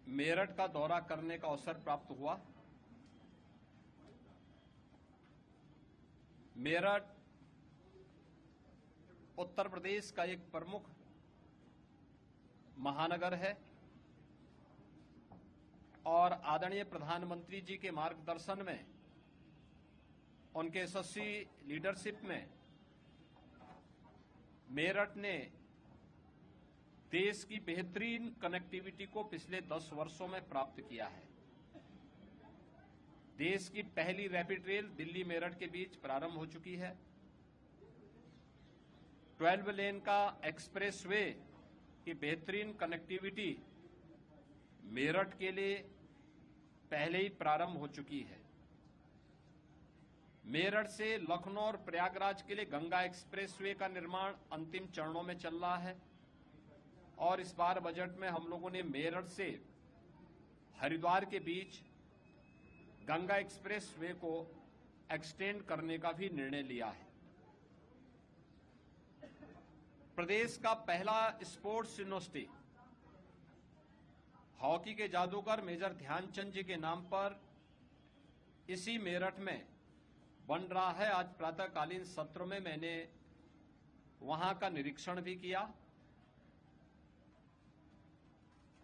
मेरठ का दौरा करने का अवसर प्राप्त हुआ। मेरठ उत्तर प्रदेश का एक प्रमुख महानगर है और आदरणीय प्रधानमंत्री जी के मार्गदर्शन में, उनके यशस्वी लीडरशिप में मेरठ ने देश की बेहतरीन कनेक्टिविटी को पिछले 10 वर्षों में प्राप्त किया है। देश की पहली रैपिड रेल दिल्ली मेरठ के बीच प्रारंभ हो चुकी है। 12 लेन का एक्सप्रेसवे की बेहतरीन कनेक्टिविटी मेरठ के लिए पहले ही प्रारंभ हो चुकी है। मेरठ से लखनऊ और प्रयागराज के लिए गंगा एक्सप्रेसवे का निर्माण अंतिम चरणों में चल रहा है और इस बार बजट में हम लोगों ने मेरठ से हरिद्वार के बीच गंगा एक्सप्रेसवे को एक्सटेंड करने का भी निर्णय लिया है। प्रदेश का पहला स्पोर्ट्स यूनिवर्सिटी हॉकी के जादूगर मेजर ध्यानचंद जी के नाम पर इसी मेरठ में बन रहा है। आज प्रातःकालीन सत्र में मैंने वहां का निरीक्षण भी किया।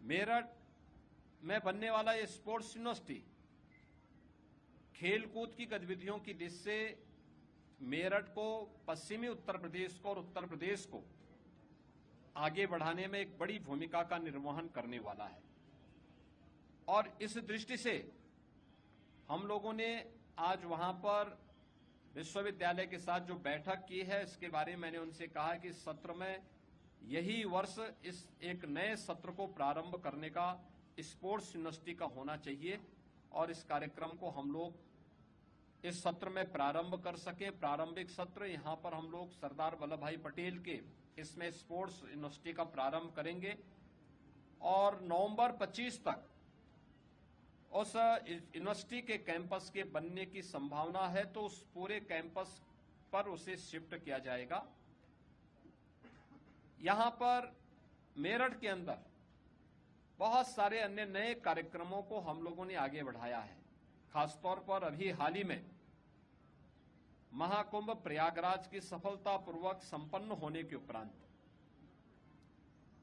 मेरठ में बनने वाला ये स्पोर्ट्स यूनिवर्सिटी खेलकूद की गतिविधियों की दृष्टि से मेरठ को, पश्चिमी उत्तर प्रदेश को और उत्तर प्रदेश को आगे बढ़ाने में एक बड़ी भूमिका का निर्वहन करने वाला है। और इस दृष्टि से हम लोगों ने आज वहां पर विश्वविद्यालय के साथ जो बैठक की है, इसके बारे में मैंने उनसे कहा कि इस सत्र में यही वर्ष इस एक नए सत्र को प्रारंभ करने का स्पोर्ट्स यूनिवर्सिटी का होना चाहिए और इस कार्यक्रम को हम लोग इस सत्र में प्रारंभ कर सके। प्रारंभिक सत्र यहां पर हम लोग सरदार वल्लभ भाई पटेल के इसमें स्पोर्ट्स यूनिवर्सिटी का प्रारंभ करेंगे और नवंबर 25 तक उस यूनिवर्सिटी के कैंपस के बनने की संभावना है, तो उस पूरे कैंपस पर उसे शिफ्ट किया जाएगा। यहां पर मेरठ के अंदर बहुत सारे अन्य नए कार्यक्रमों को हम लोगों ने आगे बढ़ाया है। खासतौर पर अभी हाल ही में महाकुंभ प्रयागराज की सफलतापूर्वक संपन्न होने के उपरांत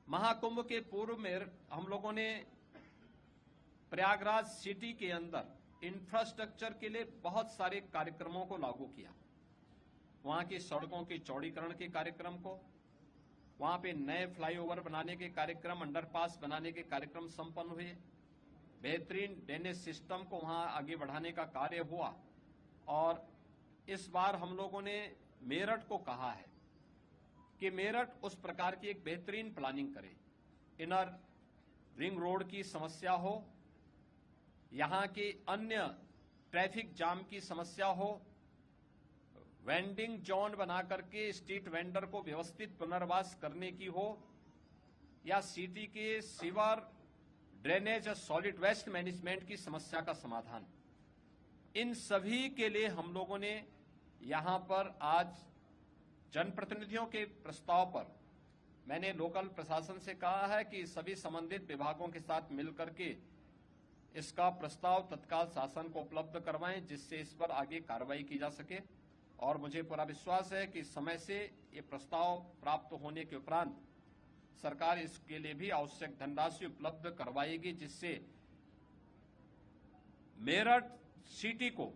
महाकुंभ के पूर्व में हम लोगों ने प्रयागराज सिटी के अंदर इंफ्रास्ट्रक्चर के लिए बहुत सारे कार्यक्रमों को लागू किया। वहां की सड़कों के चौड़ीकरण के कार्यक्रम को, वहां पे नए फ्लाईओवर बनाने के कार्यक्रम, अंडरपास बनाने के कार्यक्रम संपन्न हुए। बेहतरीन ड्रेनेज सिस्टम को वहां आगे बढ़ाने का कार्य हुआ और इस बार हम लोगों ने मेरठ को कहा है कि मेरठ उस प्रकार की एक बेहतरीन प्लानिंग करे। इनर रिंग रोड की समस्या हो, यहां के अन्य ट्रैफिक जाम की समस्या हो, वेंडिंग जोन बना करके स्ट्रीट वेंडर को व्यवस्थित पुनर्वास करने की हो, या सिटी के सीवर, ड्रेनेज और सॉलिड वेस्ट मैनेजमेंट की समस्या का समाधान, इन सभी के लिए हम लोगों ने यहां पर आज जनप्रतिनिधियों के प्रस्ताव पर मैंने लोकल प्रशासन से कहा है कि सभी संबंधित विभागों के साथ मिलकर के इसका प्रस्ताव तत्काल शासन को उपलब्ध करवाएं, जिससे इस पर आगे कार्रवाई की जा सके। और मुझे पूरा विश्वास है कि समय से ये प्रस्ताव प्राप्त होने के उपरांत सरकार इसके लिए भी आवश्यक धनराशि उपलब्ध करवाएगी, जिससे मेरठ सिटी को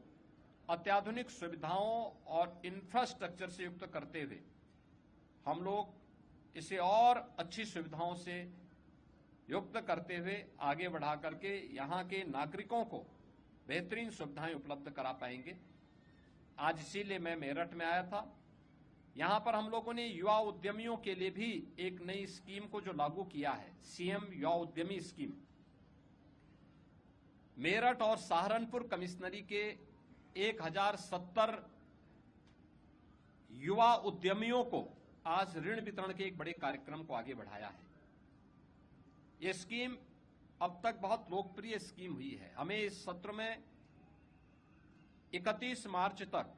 अत्याधुनिक सुविधाओं और इंफ्रास्ट्रक्चर से युक्त करते हुए हम लोग इसे और अच्छी सुविधाओं से युक्त करते हुए आगे बढ़ा करके यहां के नागरिकों को बेहतरीन सुविधाएं उपलब्ध करा पाएंगे। आज इसीलिए मैं मेरठ में आया था। यहां पर हम लोगों ने युवा उद्यमियों के लिए भी एक नई स्कीम को जो लागू किया है, सीएम युवा उद्यमी स्कीम। मेरठ और सहारनपुर कमिश्नरी के 1070 युवा उद्यमियों को आज ऋण वितरण के एक बड़े कार्यक्रम को आगे बढ़ाया है। ये स्कीम अब तक बहुत लोकप्रिय स्कीम हुई है। हमें इस सत्र में 31 मार्च तक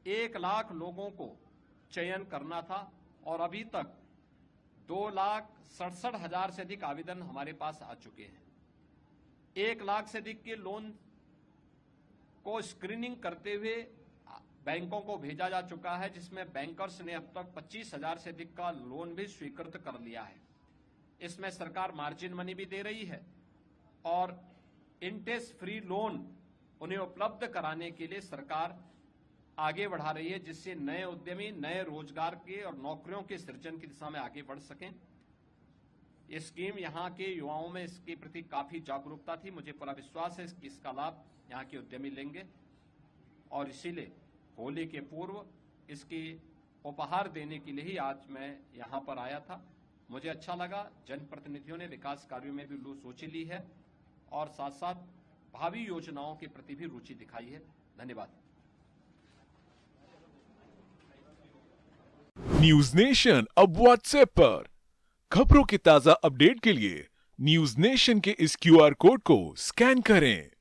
1 लाख लोगों को चयन करना था और अभी तक 2,67,000 से अधिक आवेदन हमारे पास आ चुके हैं। 1 लाख से अधिक के लोन को स्क्रीनिंग करते हुए बैंकों को भेजा जा चुका है, जिसमें बैंकर्स ने अब तक 25,000 से अधिक का लोन भी स्वीकृत कर लिया है। इसमें सरकार मार्जिन मनी भी दे रही है और इंटरेस्ट फ्री लोन उन्हें उपलब्ध कराने के लिए सरकार आगे बढ़ा रही है, जिससे नए उद्यमी नए रोजगार के और नौकरियों के सृजन की दिशा में आगे बढ़ सकें। ये स्कीम यहाँ के युवाओं में इसके प्रति काफी जागरूकता थी। मुझे पूरा विश्वास है कि इसका लाभ यहाँ के उद्यमी लेंगे और इसीलिए होली के पूर्व इसकी उपहार देने के लिए ही आज मैं यहाँ पर आया था। मुझे अच्छा लगा, जनप्रतिनिधियों ने विकास कार्यों में भी रुचि ली है और साथ साथ भावी योजनाओं के प्रति भी रुचि दिखाई है। धन्यवाद। न्यूज नेशन अब व्हाट्सएप पर खबरों के ताजा अपडेट के लिए न्यूज नेशन के इस QR कोड को स्कैन करें।